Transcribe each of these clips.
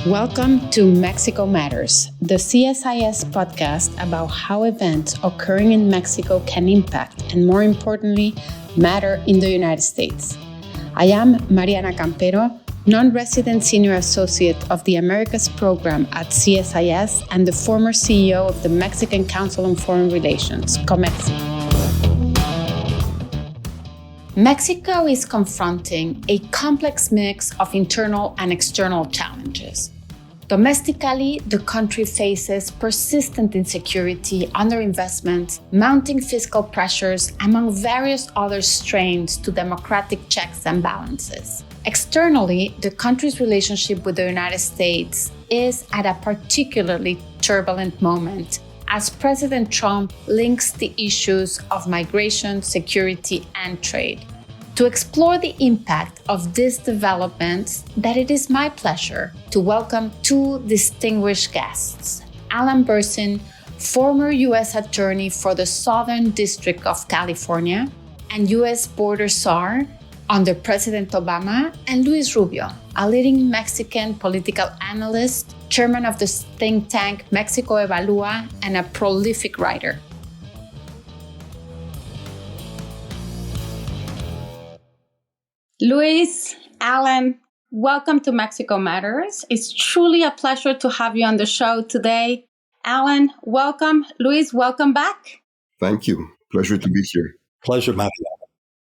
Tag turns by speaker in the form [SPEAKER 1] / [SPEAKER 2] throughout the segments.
[SPEAKER 1] Welcome to Mexico Matters, the CSIS podcast about how events occurring in Mexico can impact and, more importantly, matter in the United States. I am Mariana Campero, non-resident senior associate of the Americas program at CSIS and the former CEO of the Mexican Council on Foreign Relations, COMEXI. Mexico is confronting a complex mix of internal and external challenges. Domestically, the country faces persistent insecurity, underinvestment, mounting fiscal pressures, among various other strains to democratic checks and balances. Externally, the country's relationship with the United States is at a particularly turbulent moment as President Trump links the issues of migration, security, and trade. To explore the impact of these developments, that it is my pleasure to welcome two distinguished guests. Alan Bersin, former U.S. Attorney for the Southern District of California and U.S. Border Czar under President Obama, and Luis Rubio, a leading Mexican political analyst, chairman of the think tank Mexico Evalua, and a prolific writer. Luis, Alan, welcome to Mexico Matters. It's truly a pleasure to have you on the show today. Alan, welcome. Luis, welcome back.
[SPEAKER 2] Thank you. Pleasure to be here.
[SPEAKER 3] Pleasure, Mariana.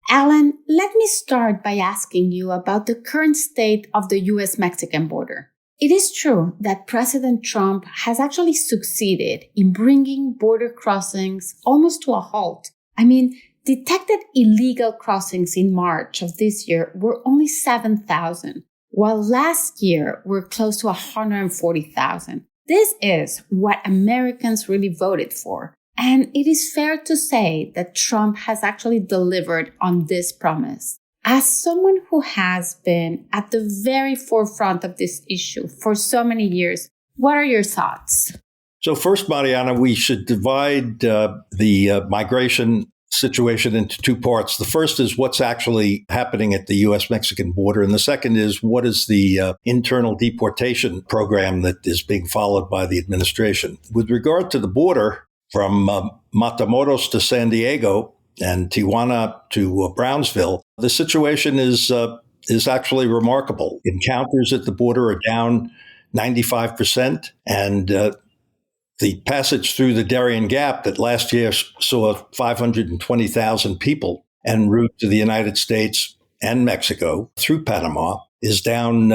[SPEAKER 1] Alan, let me start by asking you about the current state of the U.S.-Mexican border. It is true that President Trump has actually succeeded in bringing border crossings almost to a halt. Detected illegal crossings in March of this year were only 7,000, while last year were close to 140,000. This is what Americans really voted for. And it is fair to say that Trump has actually delivered on this promise. As someone who has been at the very forefront of this issue for so many years, what are your thoughts?
[SPEAKER 3] So first, Mariana, we should divide the migration situation into two parts. The first is what's actually happening at the U.S.-Mexican border, and the second is what is the internal deportation program that is being followed by the administration. With regard to the border, from Matamoros to San Diego and Tijuana to Brownsville, the situation is actually remarkable. Encounters at the border are down 95%, and the passage through the Darien Gap that last year saw 520,000 people en route to the United States and Mexico through Panama is down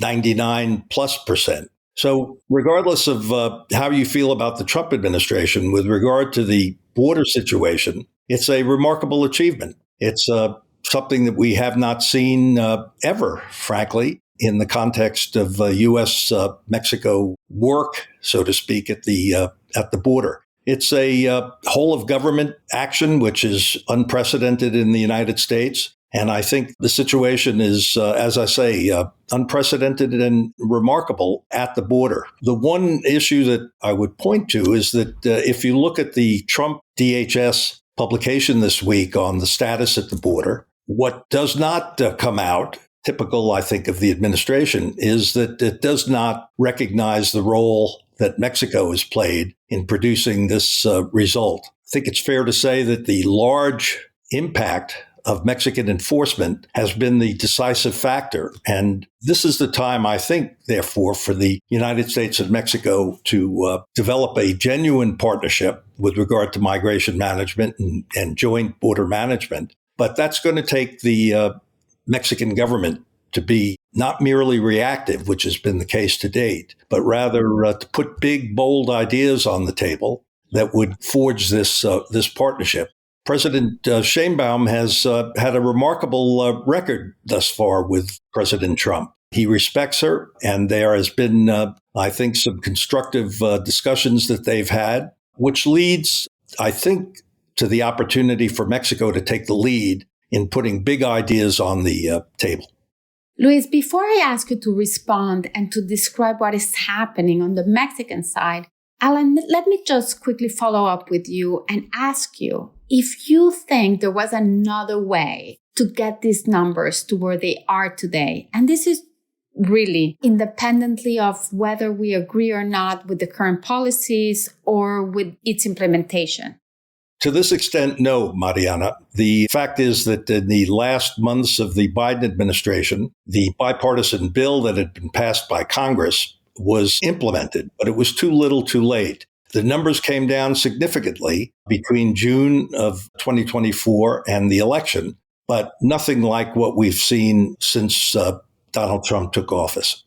[SPEAKER 3] 99+%. So regardless of how you feel about the Trump administration, with regard to the border situation, it's a remarkable achievement. It's something that we have not seen ever, frankly, in the context of U.S.-Mexico work, so to speak, at the border. It's a whole of government action, which is unprecedented in the United States. And I think the situation is, as I say, unprecedented and remarkable at the border. The one issue that I would point to is that if you look at the Trump DHS publication this week on the status at the border, what does not come out, typical, I think, of the administration, is that it does not recognize the role that Mexico has played in producing this result. I think it's fair to say that the large impact of Mexican enforcement has been the decisive factor. And this is the time, I think, therefore, for the United States and Mexico to develop a genuine partnership with regard to migration management and joint border management. But that's going to take the Mexican government to be not merely reactive, which has been the case to date, but rather to put big, bold ideas on the table that would forge this partnership. President Sheinbaum has had a remarkable record thus far with President Trump. He respects her, and there has been, I think, some constructive discussions that they've had, which leads, I think, to the opportunity for Mexico to take the lead in putting big ideas on the table.
[SPEAKER 1] Luis, before I ask you to respond and to describe what is happening on the Mexican side, Alan, let me just quickly follow up with you and ask you if you think there was another way to get these numbers to where they are today. And this is really, independently of whether we agree or not with the current policies or with its implementation?
[SPEAKER 3] To this extent, no, Mariana. The fact is that in the last months of the Biden administration, the bipartisan bill that had been passed by Congress was implemented, but it was too little too late. The numbers came down significantly between June of 2024 and the election, but nothing like what we've seen since Donald Trump took office.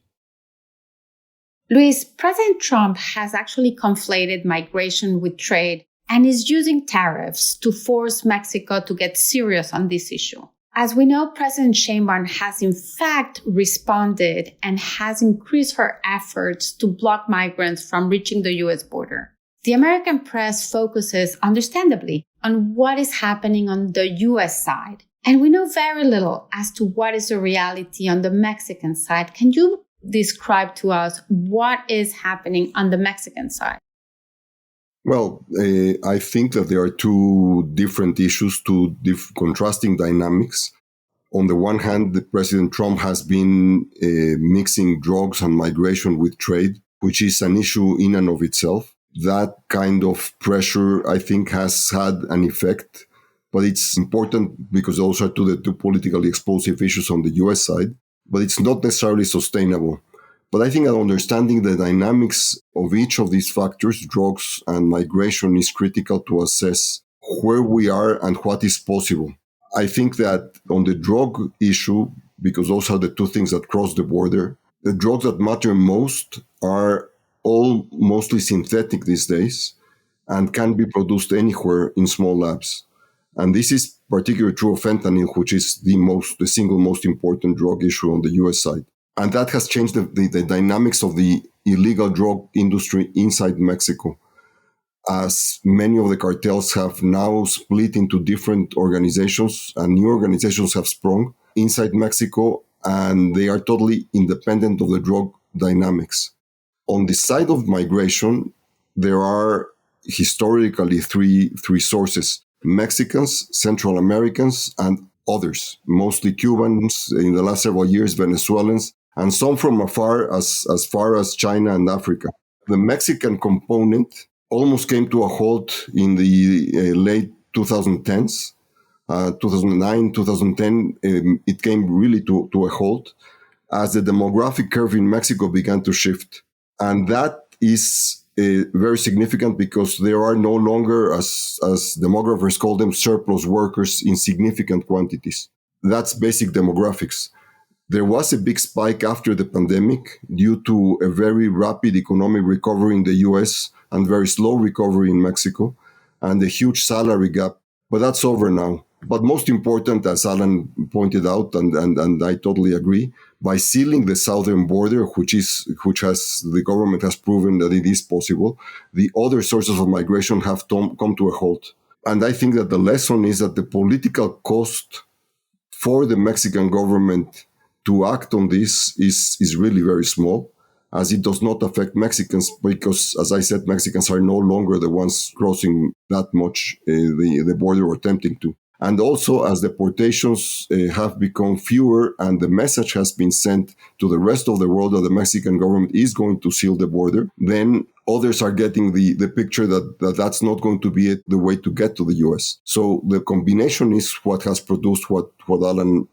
[SPEAKER 1] Luis, President Trump has actually conflated migration with trade and is using tariffs to force Mexico to get serious on this issue. As we know, President Sheinbaum has in fact responded and has increased her efforts to block migrants from reaching the U.S. border. The American press focuses, understandably, on what is happening on the U.S. side, and we know very little as to what is the reality on the Mexican side. Can you describe to us what is happening on the Mexican side?
[SPEAKER 2] Well, I think that there are two different issues, contrasting dynamics. On the one hand, President Trump has been mixing drugs and migration with trade, which is an issue in and of itself. That kind of pressure, I think, has had an effect, but it's important because those are the two politically explosive issues on the U.S. side, but it's not necessarily sustainable. But I think that understanding the dynamics of each of these factors, drugs and migration, is critical to assess where we are and what is possible. I think that on the drug issue, because those are the two things that cross the border, the drugs that matter most are all mostly synthetic these days and can be produced anywhere in small labs. And this is particularly true of fentanyl, which is the single most important drug issue on the U.S. side. And that has changed the dynamics of the illegal drug industry inside Mexico, as many of the cartels have now split into different organizations and new organizations have sprung inside Mexico, and they are totally independent of the drug dynamics. On the side of migration, there are historically three sources: Mexicans, Central Americans, and others, mostly Cubans, in the last several years, Venezuelans, and some from afar, as far as China and Africa. The Mexican component almost came to a halt in the late 2010s. 2009, 2010, it came really to a halt as the demographic curve in Mexico began to shift. And that is very significant because there are no longer, as demographers call them, surplus workers in significant quantities. That's basic demographics. There was a big spike after the pandemic due to a very rapid economic recovery in the US and very slow recovery in Mexico and a huge salary gap. But that's over now. But most important, as Alan pointed out, and I totally agree, by sealing the southern border, which the government has proven that it is possible, the other sources of migration have come to a halt. And I think that the lesson is that the political cost for the Mexican government to act on this is really very small, as it does not affect Mexicans because, as I said, Mexicans are no longer the ones crossing that much the border or attempting to. And also, as deportations have become fewer and the message has been sent to the rest of the world that the Mexican government is going to seal the border, then others are getting the picture that's not going to be the way to get to the U.S. So the combination is what has produced what Alan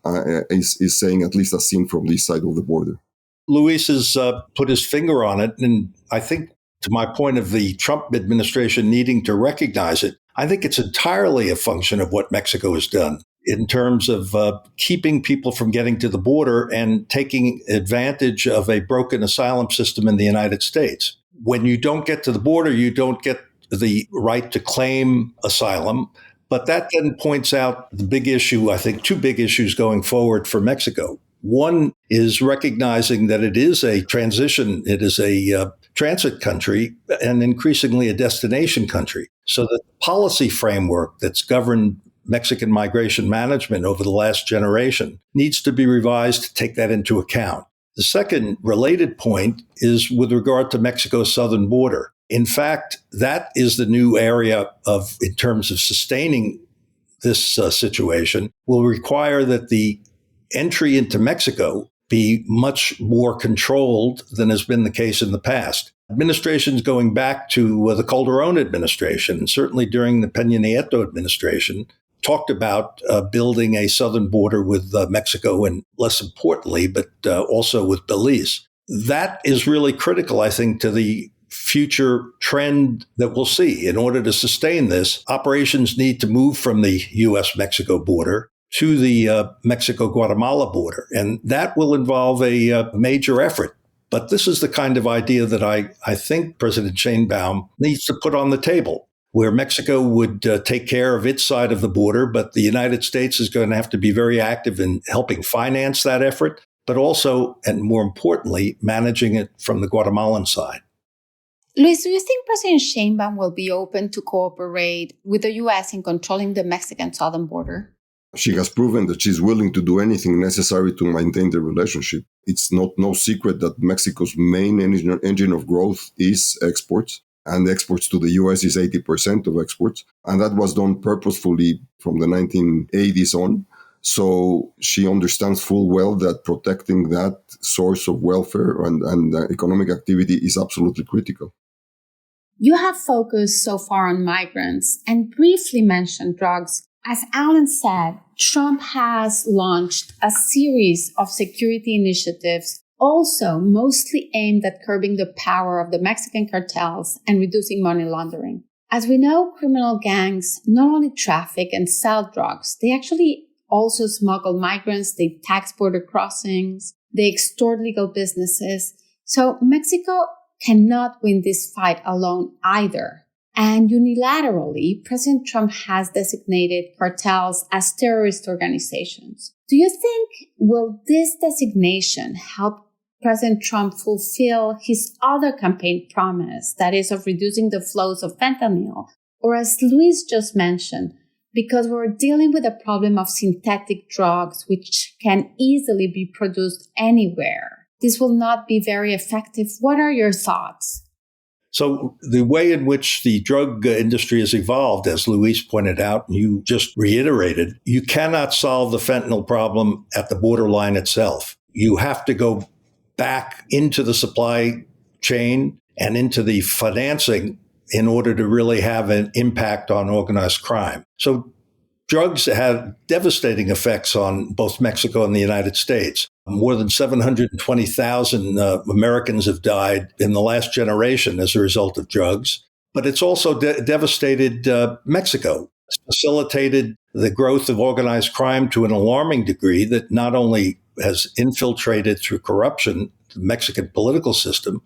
[SPEAKER 2] is saying, at least as seen from this side of the border.
[SPEAKER 3] Luis has put his finger on it. And I think, to my point of the Trump administration needing to recognize it, I think it's entirely a function of what Mexico has done in terms of keeping people from getting to the border and taking advantage of a broken asylum system in the United States. When you don't get to the border, you don't get the right to claim asylum. But that then points out the big issue, I think, two big issues going forward for Mexico. One is recognizing that it is a transition, it is a transit country and increasingly a destination country. So the policy framework that's governed Mexican migration management over the last generation needs to be revised to take that into account. The second related point is with regard to Mexico's southern border. In fact, that is the new area in terms of sustaining this situation, will require that the entry into Mexico be much more controlled than has been the case in the past. Administrations going back to the Calderon administration, and certainly during the Peña Nieto administration, talked about building a southern border with Mexico and, less importantly, but also with Belize. That is really critical, I think, to the future trend that we'll see. In order to sustain this, operations need to move from the U.S.-Mexico border to the Mexico-Guatemala border. And that will involve a major effort. But this is the kind of idea that I think President Sheinbaum needs to put on the table, where Mexico would take care of its side of the border, but the United States is going to have to be very active in helping finance that effort, but also, and more importantly, managing it from the Guatemalan side.
[SPEAKER 1] Luis, do you think President Sheinbaum will be open to cooperate with the U.S. in controlling the Mexican southern border?
[SPEAKER 2] She has proven that she's willing to do anything necessary to maintain the relationship. It's no secret that Mexico's main engine of growth is exports, and exports to the U.S. is 80% of exports. And that was done purposefully from the 1980s on. So she understands full well that protecting that source of welfare and economic activity is absolutely critical.
[SPEAKER 1] You have focused so far on migrants and briefly mentioned drugs. As Alan said, Trump has launched a series of security initiatives, also mostly aimed at curbing the power of the Mexican cartels and reducing money laundering. As we know, criminal gangs not only traffic and sell drugs, they actually also smuggle migrants, they tax border crossings, they extort legal businesses. So Mexico cannot win this fight alone either. And unilaterally, President Trump has designated cartels as terrorist organizations. Do you think, will this designation help President Trump fulfill his other campaign promise, that is of reducing the flows of fentanyl? Or as Luis just mentioned, because we're dealing with a problem of synthetic drugs, which can easily be produced anywhere, this will not be very effective. What are your thoughts?
[SPEAKER 3] So the way in which the drug industry has evolved, as Luis pointed out, and you just reiterated, you cannot solve the fentanyl problem at the borderline itself. You have to go back into the supply chain and into the financing in order to really have an impact on organized crime. So drugs have devastating effects on both Mexico and the United States. More than 720,000 Americans have died in the last generation as a result of drugs. But it's also devastated Mexico. It's facilitated the growth of organized crime to an alarming degree that not only has infiltrated through corruption the Mexican political system,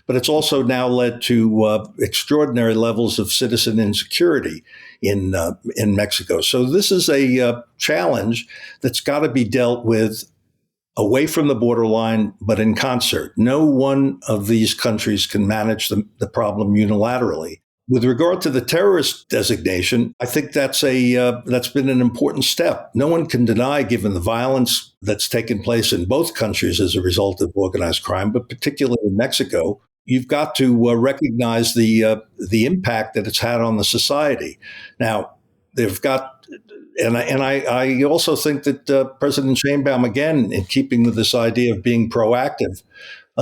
[SPEAKER 3] but it's also now led to extraordinary levels of citizen insecurity in Mexico. So this is a challenge that's got to be dealt with away from the borderline, but in concert. No one of these countries can manage the problem unilaterally. With regard to the terrorist designation, I think that's been an important step. No one can deny, given the violence that's taken place in both countries as a result of organized crime, but particularly in Mexico, you've got to recognize the impact that it's had on the society. Now, they've got. And I also think that President Sheinbaum, again, in keeping with this idea of being proactive,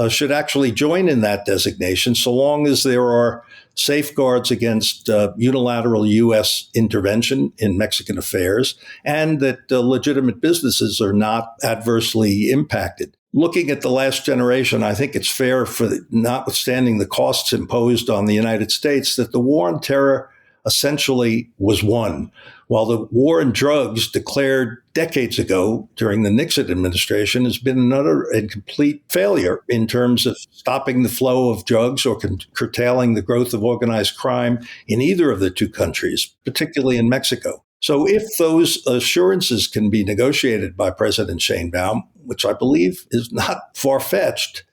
[SPEAKER 3] should actually join in that designation so long as there are safeguards against unilateral U.S. intervention in Mexican affairs and that legitimate businesses are not adversely impacted. Looking at the last generation, I think it's fair, notwithstanding the costs imposed on the United States, that the war on terror essentially was won. While the war on drugs declared decades ago during the Nixon administration has been an utter and complete failure in terms of stopping the flow of drugs or curtailing the growth of organized crime in either of the two countries, particularly in Mexico. So if those assurances can be negotiated by President Sheinbaum, which I believe is not far-fetched,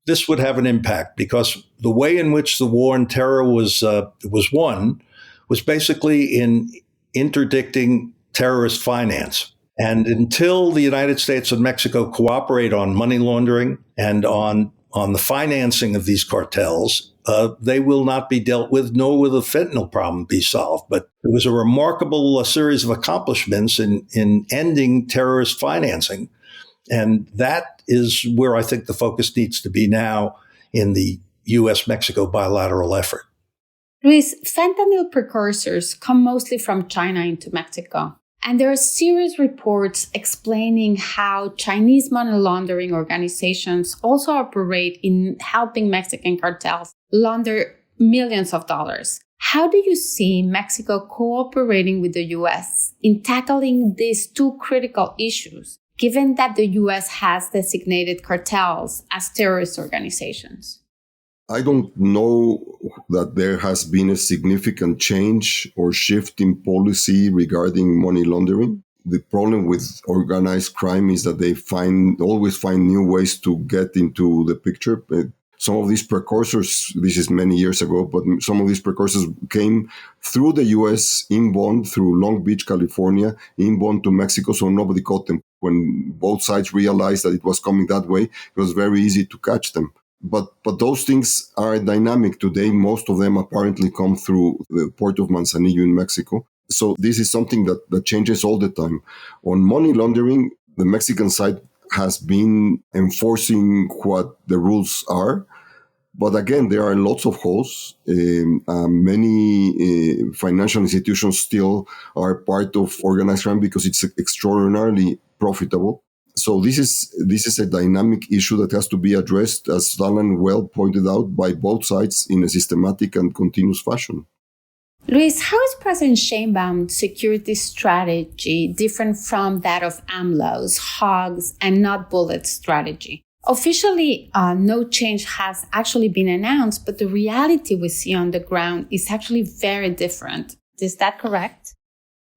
[SPEAKER 3] this would have an impact because the way in which the war on terror was won was basically in interdicting terrorist finance. And until the United States and Mexico cooperate on money laundering and on the financing of these cartels, they will not be dealt with, nor will the fentanyl problem be solved. But it was a remarkable series of accomplishments in ending terrorist financing And that is where I think the focus needs to be now in the U.S.-Mexico bilateral effort.
[SPEAKER 1] Luis, fentanyl precursors come mostly from China into Mexico. And there are serious reports explaining how Chinese money laundering organizations also operate in helping Mexican cartels launder millions of dollars. How do you see Mexico cooperating with the U.S. in tackling these two critical issues, given that the U.S. has designated cartels as terrorist organizations?
[SPEAKER 2] I don't know that there has been a significant change or shift in policy regarding money laundering. The problem with organized crime is that they always find new ways to get into the picture. Some of these precursors, this is many years ago, but some of these precursors came through the U.S. inbound, through Long Beach, California, inbound to Mexico, so nobody caught them. When both sides realized that it was coming that way, it was very easy to catch them. But those things are dynamic today. Most of them apparently come through the port of Manzanillo in Mexico. So this is something that changes all the time. On money laundering, the Mexican side has been enforcing what the rules are. But again, there are lots of holes. Many financial institutions still are part of organized crime because it's extraordinarily profitable. So this is a dynamic issue that has to be addressed, as Alan well pointed out, by both sides in a systematic and continuous fashion.
[SPEAKER 1] Luis, how is President Sheinbaum's security strategy different from that of AMLO's hogs and not bullets strategy? Officially, no change has actually been announced, but the reality we see on the ground is actually very different. Is that correct?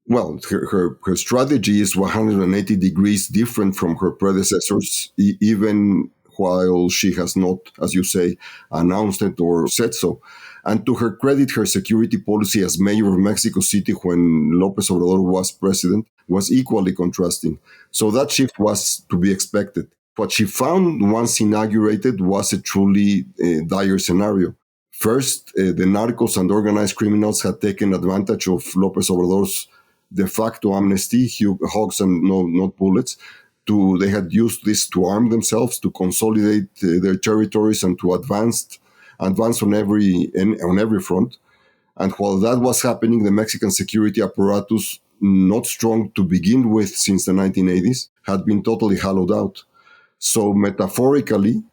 [SPEAKER 2] Well, her strategy is 180 degrees different from her predecessors, even while she has not, as you say, announced it or said so. And to her credit, her security policy as mayor of Mexico City when López Obrador was president was equally contrasting. So that shift was to be expected. What she found once inaugurated was a truly dire scenario. First, the narcos and organized criminals had taken advantage of López Obrador's de facto amnesty, hogs and not bullets. They had used this to arm themselves, to consolidate their territories, and to advance on every front. And while that was happening, the Mexican security apparatus, not strong to begin with since the 1980s, had been totally hollowed out. So metaphorically,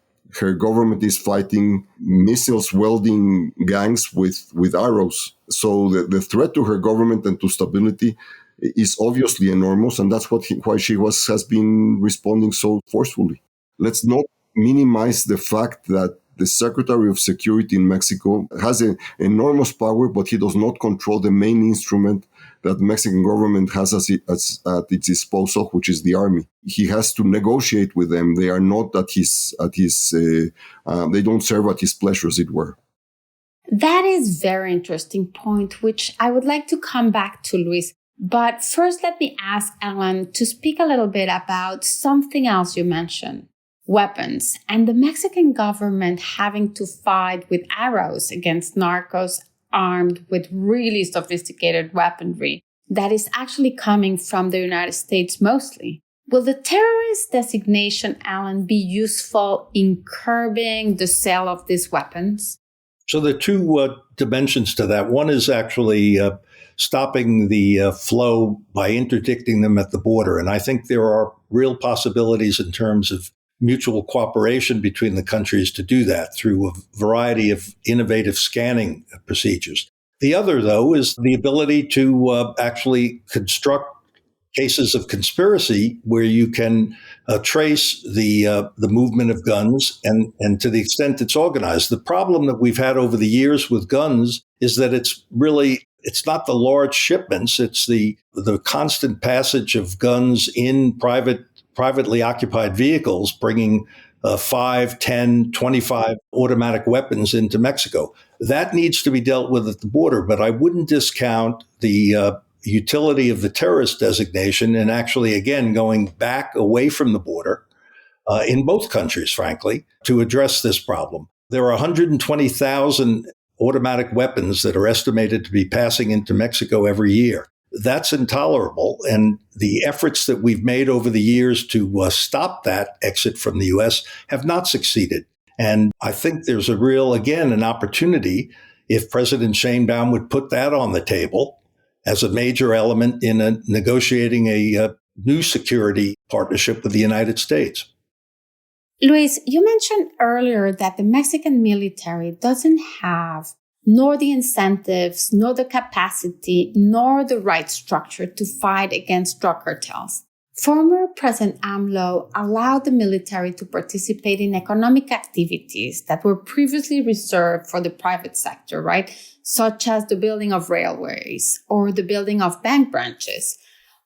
[SPEAKER 2] her government is fighting missiles-wielding gangs with arrows. So the threat to her government and to stability is obviously enormous, and that's why she has been responding so forcefully. Let's not minimize the fact that the Secretary of Security in Mexico has an enormous power, but he does not control the main instrument that the Mexican government has at its disposal, which is the army. He has to negotiate with them. They are not they don't serve at his pleasure, as it were.
[SPEAKER 1] That is a very interesting point, which I would like to come back to, Luis. But first, let me ask Alan to speak a little bit about something else you mentioned, weapons, and the Mexican government having to fight with arrows against narcos armed with really sophisticated weaponry that is actually coming from the United States mostly. Will the terrorist designation, Alan, be useful in curbing the sale of these weapons?
[SPEAKER 3] So there are two dimensions to that. One is actually stopping the flow by interdicting them at the border. And I think there are real possibilities in terms of mutual cooperation between the countries to do that through a variety of innovative scanning procedures. The other, though, is the ability to actually construct cases of conspiracy where you can trace the movement of guns and to the extent it's organized. The problem that we've had over the years with guns is that it's not the large shipments, it's the constant passage of guns in privately occupied vehicles bringing 5, 10, 25 automatic weapons into Mexico. That needs to be dealt with at the border, but I wouldn't discount the utility of the terrorist designation and actually, again, going back away from the border in both countries, frankly, to address this problem. There are 120,000 automatic weapons that are estimated to be passing into Mexico every year. That's intolerable. And the efforts that we've made over the years to stop that exit from the U.S. have not succeeded. And I think there's a real, again, an opportunity if President Sheinbaum would put that on the table as a major element in negotiating a new security partnership with the United States.
[SPEAKER 1] Luis, you mentioned earlier that the Mexican military doesn't have nor the incentives, nor the capacity, nor the right structure to fight against drug cartels. Former President AMLO allowed the military to participate in economic activities that were previously reserved for the private sector, right? Such as the building of railways or the building of bank branches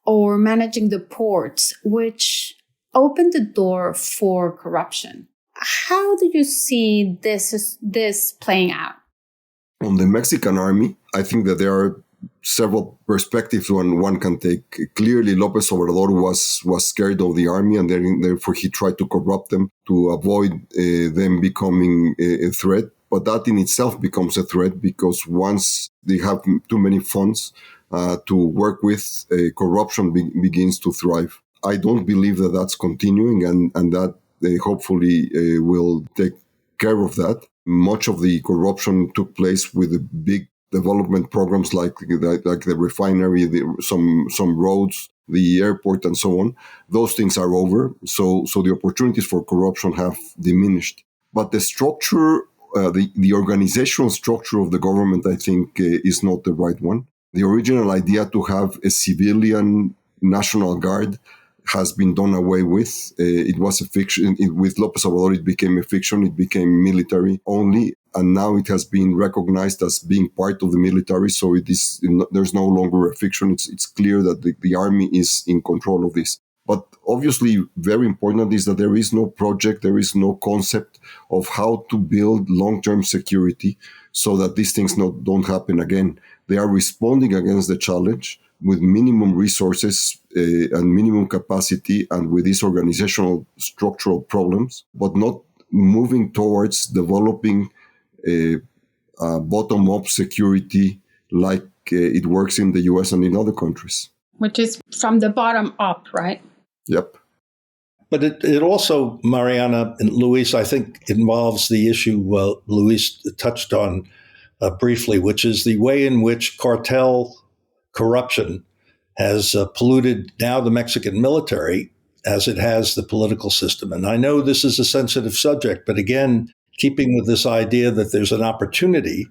[SPEAKER 1] or managing the ports, which opened the door for corruption. How do you see this playing out?
[SPEAKER 2] On the Mexican army, I think that there are several perspectives one can take. Clearly, López Obrador was scared of the army, and therefore he tried to corrupt them to avoid them becoming a threat. But that in itself becomes a threat because once they have too many funds to work with, corruption begins to thrive. I don't believe that that's continuing, and that hopefully will take care of that. Much of the corruption took place with the big development programs like the refinery, some roads, the airport, and so on. Those things are over. So the opportunities for corruption have diminished. But the structure, the organizational structure of the government, I think, is not the right one. The original idea to have a civilian National Guard has been done away with. It was a fiction. With López Obrador, it became a fiction. It became military only. And now it has been recognized as being part of the military. So there's no longer a fiction. It's clear that the army is in control of this. But obviously, very important is that there is no project, there is no concept of how to build long-term security so that these things don't happen again. They are responding against the challenge with minimum resources and minimum capacity and with these organizational structural problems, but not moving towards developing bottom-up security like it works in the US and in other countries.
[SPEAKER 1] Which is from the bottom up, right?
[SPEAKER 2] Yep.
[SPEAKER 3] But it also, Mariana and Luis, I think involves the issue Luis touched on briefly, which is the way in which cartel corruption has polluted now the Mexican military as it has the political system. And I know this is a sensitive subject, but again, keeping with this idea that there's an opportunity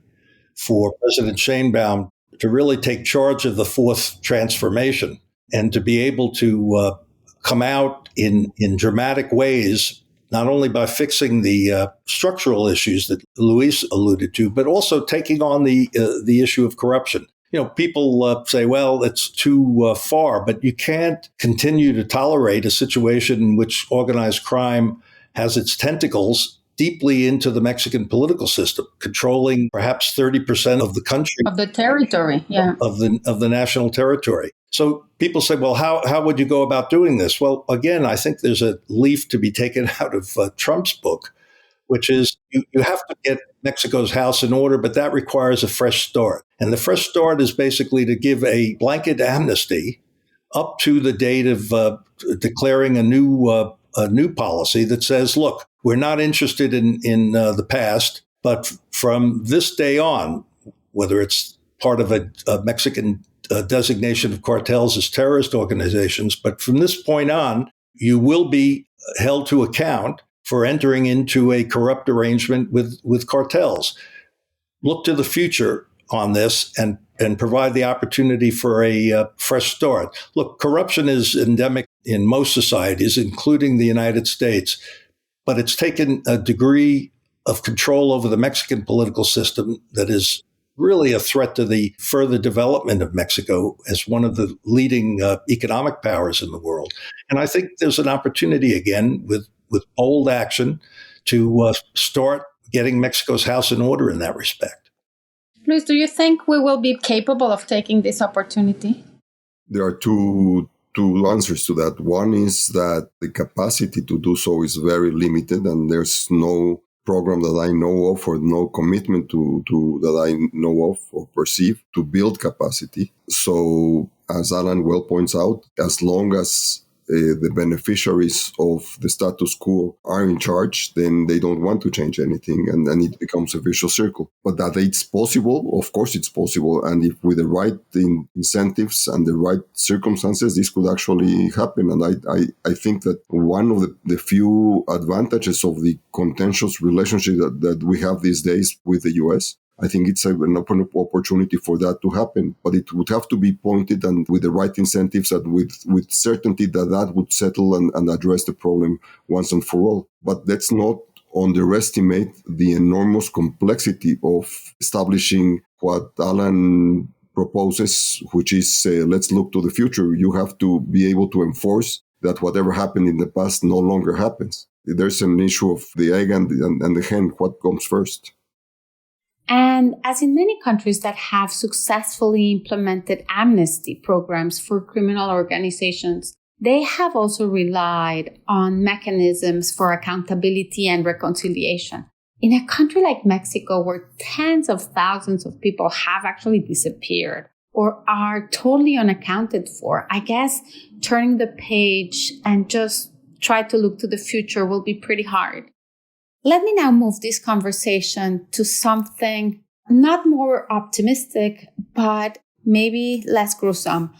[SPEAKER 3] for President Sheinbaum to really take charge of the fourth transformation and to be able to come out in dramatic ways, not only by fixing the structural issues that Luis alluded to, but also taking on the issue of corruption. You know, people say, well, it's too far, but you can't continue to tolerate a situation in which organized crime has its tentacles deeply into the Mexican political system, controlling perhaps 30% of the country.
[SPEAKER 1] Of the territory, yeah.
[SPEAKER 3] Of the national territory. So people say, well, how would you go about doing this? Well, again, I think there's a leaf to be taken out of Trump's book, which is you have to get Mexico's house in order, but that requires a fresh start. And the fresh start is basically to give a blanket amnesty up to the date of declaring a new policy that says, look, we're not interested in the past, but from this day on, whether it's part of a Mexican designation of cartels as terrorist organizations, but from this point on, you will be held to account for entering into a corrupt arrangement with cartels. Look to the future on this and provide the opportunity for a fresh start. Look, corruption is endemic in most societies, including the United States, but it's taken a degree of control over the Mexican political system that is really a threat to the further development of Mexico as one of the leading economic powers in the world. And I think there's an opportunity again with bold action to start getting Mexico's house in order in that respect.
[SPEAKER 1] Luis, do you think we will be capable of taking this opportunity?
[SPEAKER 2] There are two answers to that. One is that the capacity to do so is very limited, and there's no program that I know of or no commitment to that I know of or perceive to build capacity. So as Alan well points out, as long as the beneficiaries of the status quo are in charge, then they don't want to change anything, and then it becomes a vicious circle. But that it's possible, of course it's possible, and if with the right incentives and the right circumstances, this could actually happen. And I think that one of the few advantages of the contentious relationship that we have these days with the US, I think it's an open opportunity for that to happen, but it would have to be pointed and with the right incentives and with certainty that would settle and address the problem once and for all. But let's not underestimate the enormous complexity of establishing what Alan proposes, which is let's look to the future. You have to be able to enforce that whatever happened in the past no longer happens. There's an issue of the egg and the hen, what comes first.
[SPEAKER 1] And as in many countries that have successfully implemented amnesty programs for criminal organizations, they have also relied on mechanisms for accountability and reconciliation. In a country like Mexico, where tens of thousands of people have actually disappeared or are totally unaccounted for, I guess turning the page and just try to look to the future will be pretty hard. Let me now move this conversation to something not more optimistic, but maybe less gruesome.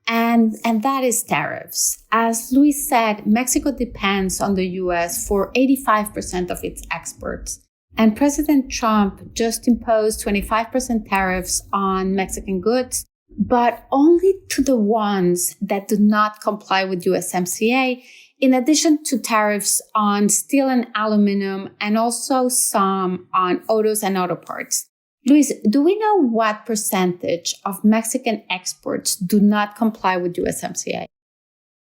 [SPEAKER 1] And that is tariffs. As Luis said, Mexico depends on the US for 85% of its exports. And President Trump just imposed 25% tariffs on Mexican goods, but only to the ones that do not comply with USMCA, in addition to tariffs on steel and aluminum, and also some on autos and auto parts. Luis, do we know what percentage of Mexican exports do not comply with USMCA?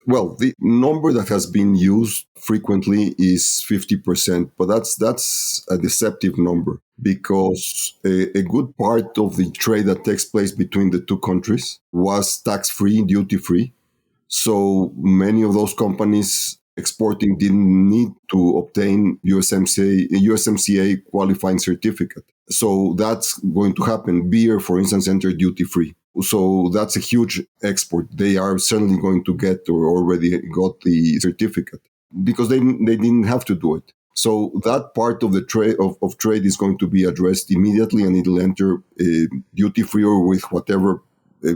[SPEAKER 2] Well, the number that has been used frequently is 50%, but that's a deceptive number because a good part of the trade that takes place between the two countries was tax-free, duty-free. So many of those companies exporting didn't need to obtain USMCA qualifying certificate. So that's going to happen. Beer, for instance, entered duty-free. So that's a huge export. They are certainly going to get or already got the certificate because they didn't have to do it. So that part of the trade of trade is going to be addressed immediately, and it'll enter duty-free or with whatever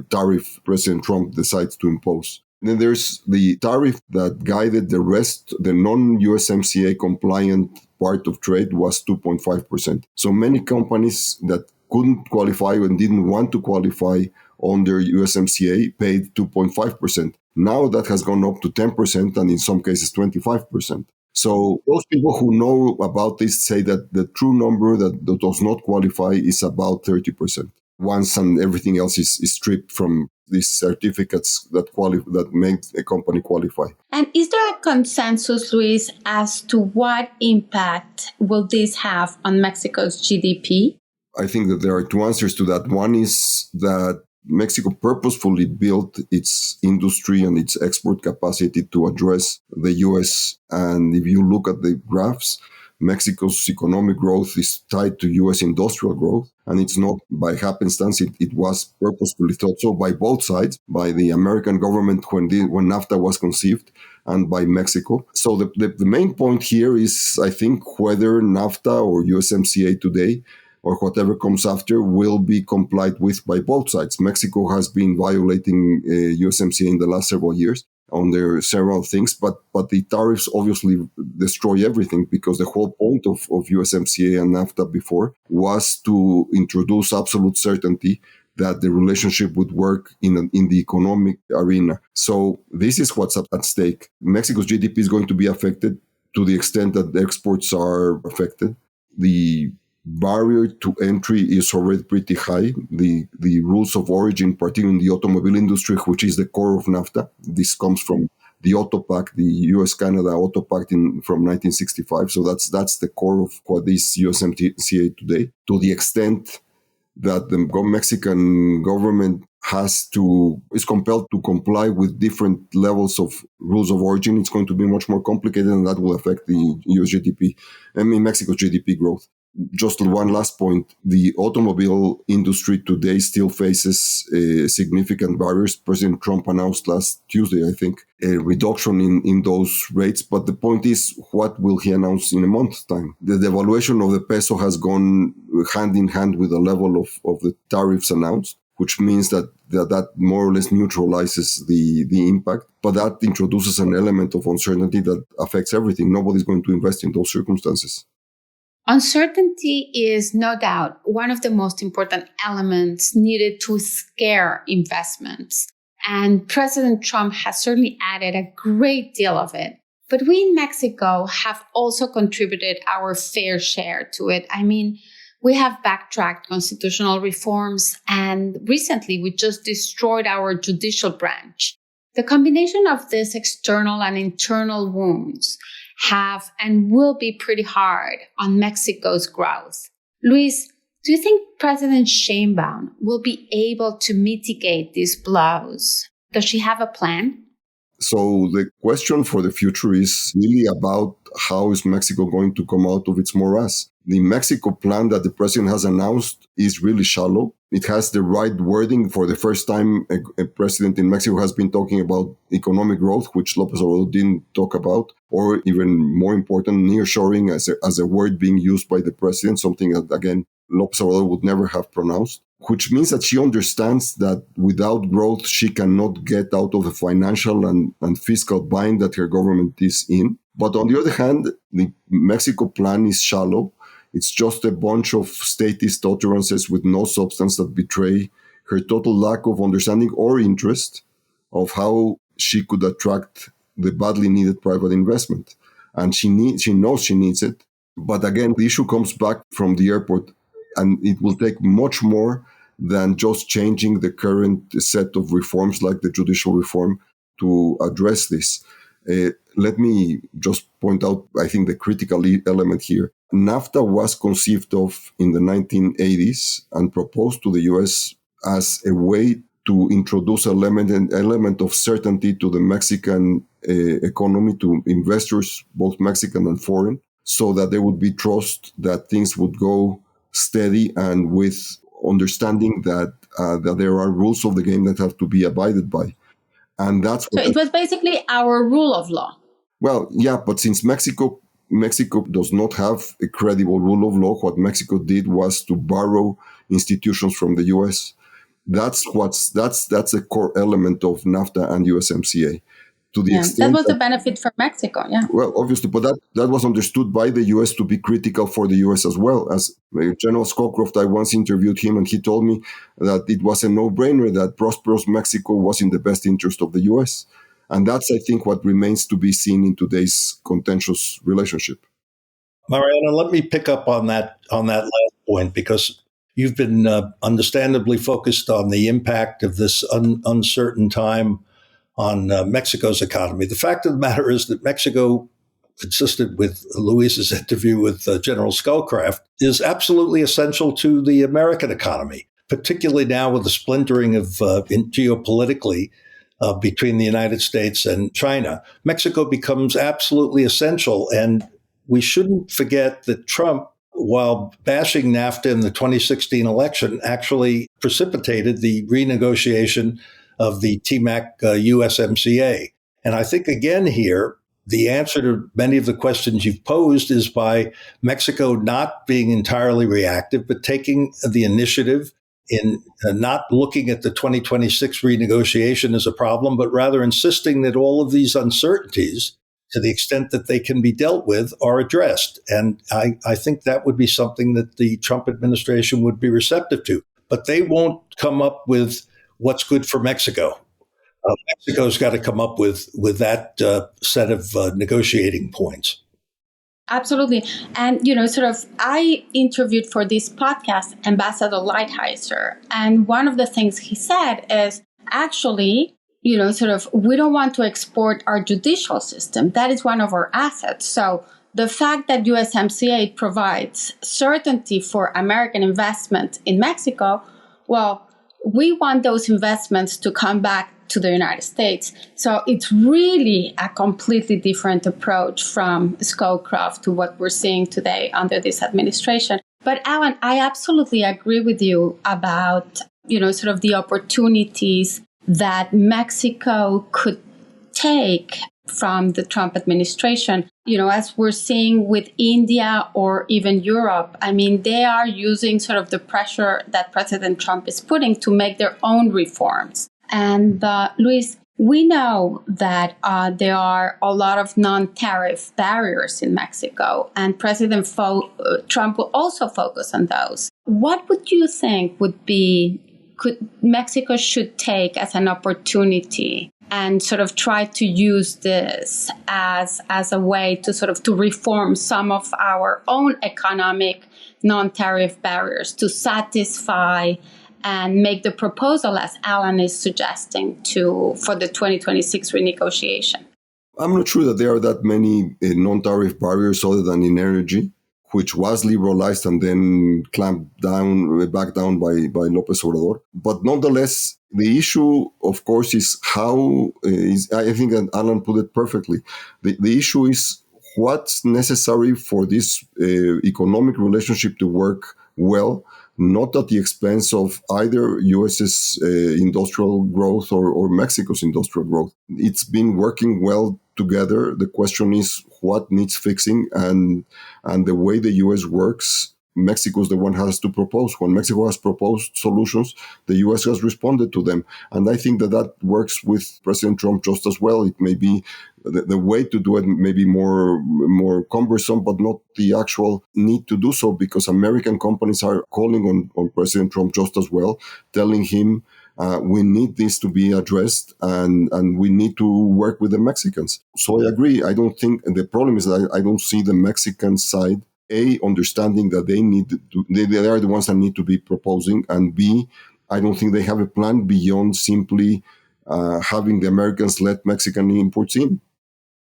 [SPEAKER 2] tariff President Trump decides to impose. And then there's the tariff that guided the rest, the non-USMCA compliant part of trade was 2.5%. So many companies that couldn't qualify and didn't want to qualify under USMCA paid 2.5%. Now that has gone up to 10% and in some cases 25%. So those people who know about this say that the true number that does not qualify is about 30%. Once and everything else is stripped from these certificates that make a company qualify.
[SPEAKER 1] And is there a consensus, Luis, as to what impact will this have on Mexico's GDP?
[SPEAKER 2] I think that there are two answers to that. One is that Mexico purposefully built its industry and its export capacity to address the U.S. And if you look at the graphs, Mexico's economic growth is tied to U.S. industrial growth. And it's not by happenstance. It was purposefully thought so by both sides, by the American government when NAFTA was conceived, and by Mexico. So the main point here is, I think, whether NAFTA or USMCA today or whatever comes after will be complied with by both sides. Mexico has been violating USMCA in the last several years on their several things, but the tariffs obviously destroy everything because the whole point of USMCA and NAFTA before was to introduce absolute certainty that the relationship would work in the economic arena. So this is what's at stake. Mexico's GDP is going to be affected to the extent that the exports are affected. The barrier to entry is already pretty high. The rules of origin, particularly in the automobile industry, which is the core of NAFTA. This comes from the Auto Pact, the US-Canada Auto Pact from 1965. So that's the core of what is USMCA today. To the extent that the Mexican government is compelled to comply with different levels of rules of origin, it's going to be much more complicated, and that will affect the US GDP, Mexico's GDP growth. Just one last point. The automobile industry today still faces significant barriers. President Trump announced last Tuesday, I think, a reduction in those rates. But the point is, what will he announce in a month's time? The devaluation of the peso has gone hand in hand with the level of the tariffs announced, which means that more or less neutralizes the impact. But that introduces an element of uncertainty that affects everything. Nobody's going to invest in those circumstances.
[SPEAKER 1] Uncertainty is no doubt one of the most important elements needed to scare investments. And President Trump has certainly added a great deal of it. But we in Mexico have also contributed our fair share to it. I mean, we have backtracked constitutional reforms, and recently we just destroyed our judicial branch. The combination of these external and internal wounds have and will be pretty hard on Mexico's growth. Luis, do you think President Sheinbaum will be able to mitigate these blows? Does she have a plan?
[SPEAKER 2] So the question for the future is really about how is Mexico going to come out of its morass. The Mexico plan that the president has announced is really shallow. It has the right wording. For the first time, a president in Mexico has been talking about economic growth, which López Obrador didn't talk about, or even more important, nearshoring as a word being used by the president, something that, again, López Obrador would never have pronounced, which means that she understands that without growth, she cannot get out of the financial and fiscal bind that her government is in. But on the other hand, the Mexico plan is shallow. It's just a bunch of statist utterances with no substance that betray her total lack of understanding or interest of how she could attract the badly needed private investment. And she knows she needs it. But again, the issue comes back from the airport, and it will take much more than just changing the current set of reforms like the judicial reform to address this. Let me just point out, I think, the critical element here. NAFTA was conceived of in the 1980s and proposed to the U.S. as a way to introduce an element of certainty to the Mexican economy, to investors, both Mexican and foreign, so that there would be trust that things would go steady and with understanding that there are rules of the game that have to be abided by. And that's what.
[SPEAKER 1] So it was basically our rule of law.
[SPEAKER 2] Well, yeah, but since Mexico does not have a credible rule of law, what Mexico did was to borrow institutions from the U.S. That's a core element of NAFTA and USMCA. To the extent
[SPEAKER 1] that was the benefit for Mexico, yeah.
[SPEAKER 2] Well, obviously, but that was understood by the U.S. to be critical for the U.S. as well. As General Scowcroft, I once interviewed him, and he told me that it was a no-brainer that prosperous Mexico was in the best interest of the U.S. And that's, I think, what remains to be seen in today's contentious relationship.
[SPEAKER 3] Mariana, let me pick up on that last point, because you've been understandably focused on the impact of this uncertain time on Mexico's economy. The fact of the matter is that Mexico, consistent with Luis's interview with General Scowcroft, is absolutely essential to the American economy, particularly now with the splintering of geopolitically between the United States and China. Mexico becomes absolutely essential, and we shouldn't forget that Trump, while bashing NAFTA in the 2016 election, actually precipitated the renegotiation of the TMAC USMCA. And I think, again, here, the answer to many of the questions you've posed is by Mexico not being entirely reactive, but taking the initiative in not looking at the 2026 renegotiation as a problem, but rather insisting that all of these uncertainties, to the extent that they can be dealt with, are addressed. And I think that would be something that the Trump administration would be receptive to. But they won't come up with what's good for Mexico. Mexico's got to come up with that set of negotiating points.
[SPEAKER 1] Absolutely. And, I interviewed for this podcast Ambassador Lighthizer. And one of the things he said is actually, we don't want to export our judicial system. That is one of our assets. So the fact that USMCA provides certainty for American investment in Mexico, well, we want those investments to come back to the United States. So it's really a completely different approach from Scowcroft to what we're seeing today under this administration. But Alan, I absolutely agree with you about, sort of the opportunities that Mexico could take from the Trump administration. As we're seeing with India or even Europe, I mean, they are using sort of the pressure that President Trump is putting to make their own reforms. And Luis, we know that there are a lot of non-tariff barriers in Mexico, and President Trump will also focus on those. What would you think could Mexico should take as an opportunity and sort of try to use this as a way to sort of to reform some of our own economic non-tariff barriers to satisfy and make the proposal, as Alan is suggesting, for the 2026 renegotiation?
[SPEAKER 2] I'm not sure that there are that many non-tariff barriers other than in energy, which was liberalized and then clamped down, back down by López Obrador. But nonetheless, the issue, of course, is I think that Alan put it perfectly. The issue is what's necessary for this economic relationship to work well, not at the expense of either U.S.'s industrial growth or Mexico's industrial growth. It's been working well together. The question is what needs fixing, and the way the U.S. works, Mexico is the one who has to propose. When Mexico has proposed solutions, the U.S. has responded to them. And I think that works with President Trump just as well. It may be the way to do it may be more cumbersome, but not the actual need to do so, because American companies are calling on President Trump just as well, telling him we need this to be addressed and we need to work with the Mexicans. So I agree. I don't think the problem is that I don't see the Mexican side, A, understanding that they are the ones that need to be proposing, and B, I don't think they have a plan beyond simply having the Americans let Mexican imports in.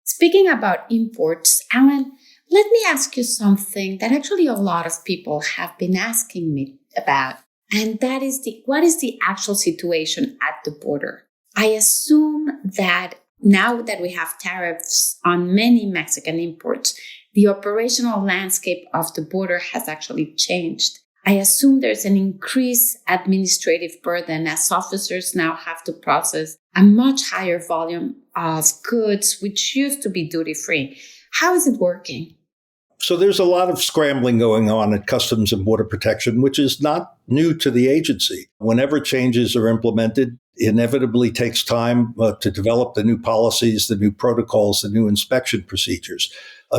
[SPEAKER 1] Speaking about imports, Alan, let me ask you something that actually a lot of people have been asking me about. And that is what is the actual situation at the border? I assume that now that we have tariffs on many Mexican imports, the operational landscape of the border has actually changed. I assume there's an increased administrative burden as officers now have to process a much higher volume of goods, which used to be duty-free. How is it working?
[SPEAKER 3] So there's a lot of scrambling going on at Customs and Border Protection, which is not new to the agency. Whenever changes are implemented, it inevitably takes time to develop the new policies, the new protocols, the new inspection procedures.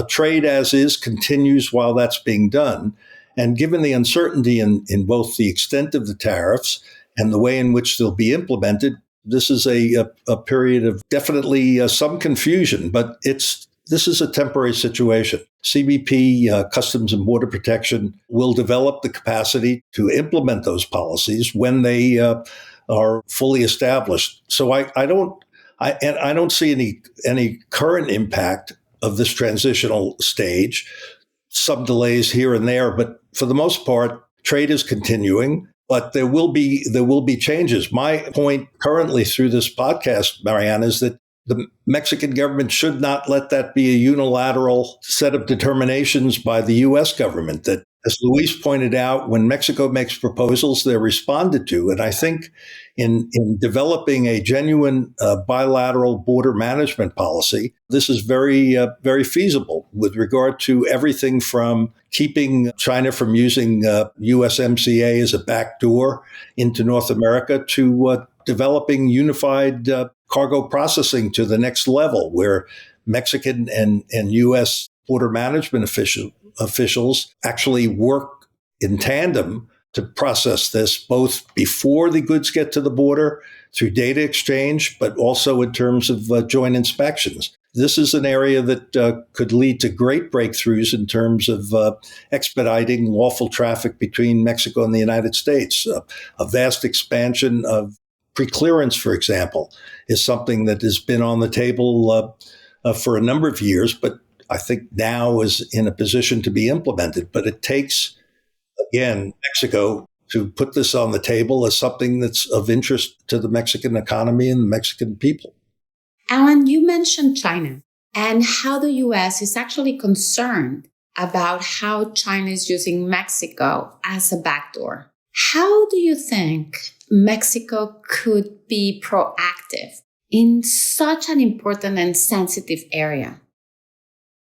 [SPEAKER 3] Trade as is continues while that's being done. And given the uncertainty in both the extent of the tariffs and the way in which they'll be implemented, this is a period of definitely some confusion, but this is a temporary situation. CBP, Customs and Border Protection, will develop the capacity to implement those policies when they are fully established. So I don't see any current impact of this transitional stage. Some delays here and there, but for the most part, trade is continuing. But there will be changes. My point currently through this podcast, Mariana, is that the Mexican government should not let that be a unilateral set of determinations by the U.S. government. That, as Luis pointed out, when Mexico makes proposals, they're responded to. And I think in developing a genuine bilateral border management policy, this is very, very feasible with regard to everything from keeping China from using USMCA as a backdoor into North America to developing unified cargo processing to the next level, where Mexican and U.S. border management officials actually work in tandem to process this, both before the goods get to the border through data exchange, but also in terms of joint inspections. This is an area that could lead to great breakthroughs in terms of expediting lawful traffic between Mexico and the United States. A vast expansion of preclearance, for example, is something that has been on the table for a number of years, but I think now is in a position to be implemented. But it takes, again, Mexico to put this on the table as something that's of interest to the Mexican economy and the Mexican people.
[SPEAKER 1] Alan, you mentioned China and how the U.S. is actually concerned about how China is using Mexico as a backdoor. How do you think Mexico could be proactive in such an important and sensitive area?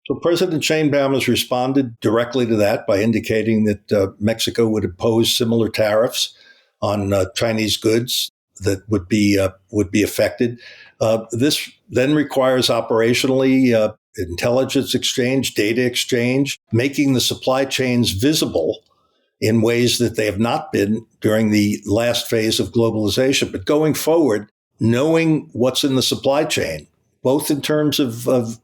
[SPEAKER 3] So President Sheinbaum has responded directly to that by indicating that Mexico would impose similar tariffs on Chinese goods that would be affected. This then requires operationally intelligence exchange, data exchange, making the supply chains visible in ways that they have not been during the last phase of globalization. But going forward, knowing what's in the supply chain, both in terms of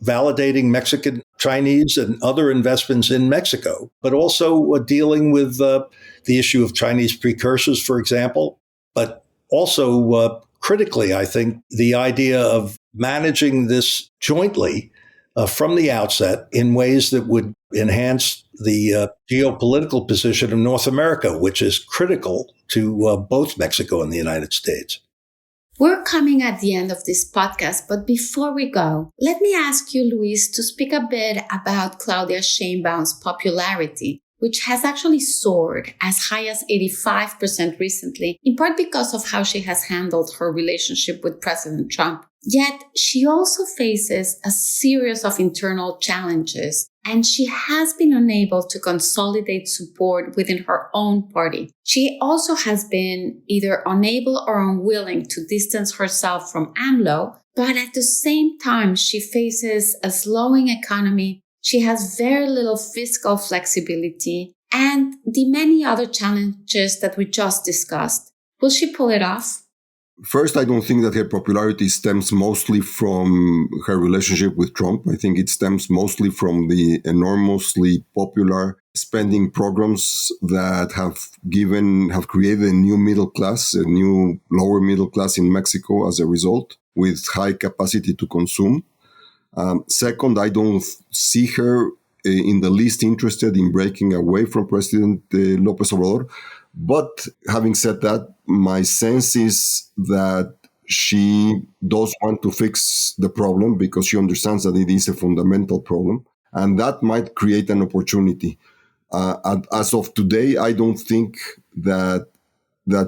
[SPEAKER 3] validating Mexican, Chinese, and other investments in Mexico, but also dealing with the issue of Chinese precursors, for example, but also critically, I think, the idea of managing this jointly from the outset in ways that would enhance the geopolitical position of North America, which is critical to both Mexico and the United States.
[SPEAKER 1] We're coming at the end of this podcast, but before we go, let me ask you, Luis, to speak a bit about Claudia Sheinbaum's popularity, which has actually soared as high as 85% recently, in part because of how she has handled her relationship with President Trump. Yet, she also faces a series of internal challenges, and she has been unable to consolidate support within her own party. She also has been either unable or unwilling to distance herself from AMLO, but at the same time, she faces a slowing economy. She has very little fiscal flexibility and the many other challenges that we just discussed. Will she pull it off?
[SPEAKER 2] First, I don't think that her popularity stems mostly from her relationship with Trump. I think it stems mostly from the enormously popular spending programs that have created a new middle class, a new lower middle class in Mexico as a result, with high capacity to consume. Second, I don't see her in the least interested in breaking away from President López Obrador. But having said that, my sense is that she does want to fix the problem because she understands that it is a fundamental problem, and that might create an opportunity. As of today, I don't think that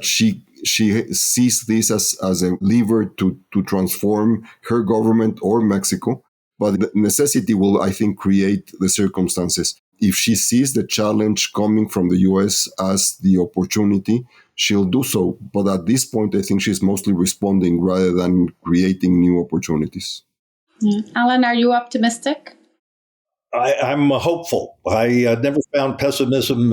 [SPEAKER 2] she sees this as a lever to transform her government or Mexico. But the necessity will, I think, create the circumstances. If she sees the challenge coming from the U.S. as the opportunity, she'll do so. But at this point, I think she's mostly responding rather than creating new opportunities.
[SPEAKER 1] Alan, are you optimistic?
[SPEAKER 3] I'm hopeful. I never found pessimism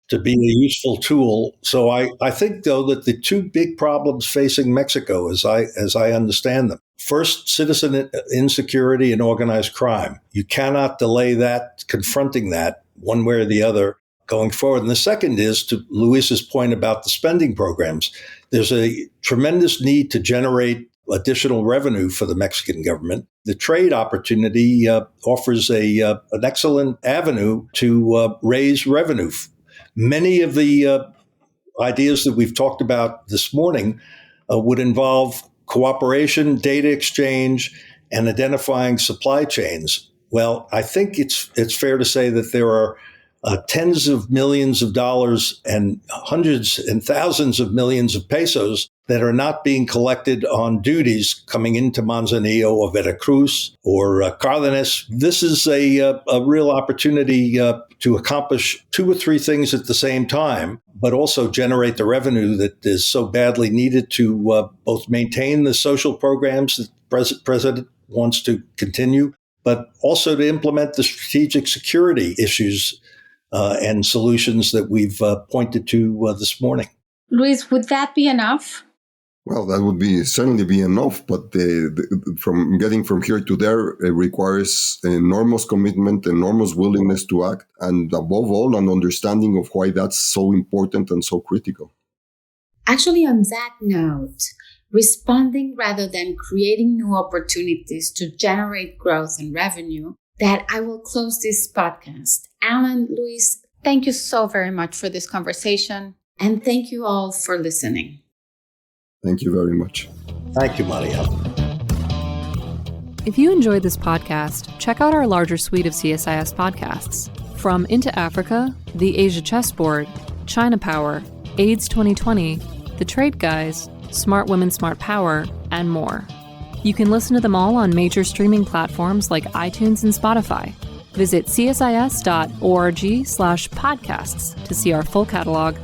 [SPEAKER 3] to be a useful tool. So I think, though, that the two big problems facing Mexico, as I understand them, first, citizen insecurity and organized crime. You cannot delay that, confronting that one way or the other going forward. And the second is, to Luis's point about the spending programs, there's a tremendous need to generate additional revenue for the Mexican government. The trade opportunity offers an excellent avenue to raise revenue. Many of the ideas that we've talked about this morning would involve cooperation, data exchange, and identifying supply chains. Well, I think it's fair to say that there are tens of millions of dollars and hundreds and thousands of millions of pesos that are not being collected on duties coming into Manzanillo or Veracruz or Cardenas. This is a real opportunity to accomplish two or three things at the same time, but also generate the revenue that is so badly needed to both maintain the social programs that the president wants to continue, but also to implement the strategic security issues and solutions that we've pointed to this morning.
[SPEAKER 1] Luis, would that be enough?
[SPEAKER 2] Well, that would certainly be enough, but from getting from here to there, it requires enormous commitment, enormous willingness to act, and above all, an understanding of why that's so important and so critical.
[SPEAKER 1] Actually, on that note, responding rather than creating new opportunities to generate growth and revenue, that I will close this podcast. Alan, Luis, thank you so very much for this conversation, and thank you all for listening.
[SPEAKER 2] Thank you very much.
[SPEAKER 3] Thank you, Mariana.
[SPEAKER 4] If you enjoyed this podcast, check out our larger suite of CSIS podcasts. From Into Africa, The Asia Chessboard, China Power, AIDS 2020, The Trade Guys, Smart Women, Smart Power, and more. You can listen to them all on major streaming platforms like iTunes and Spotify. Visit csis.org/podcasts to see our full catalog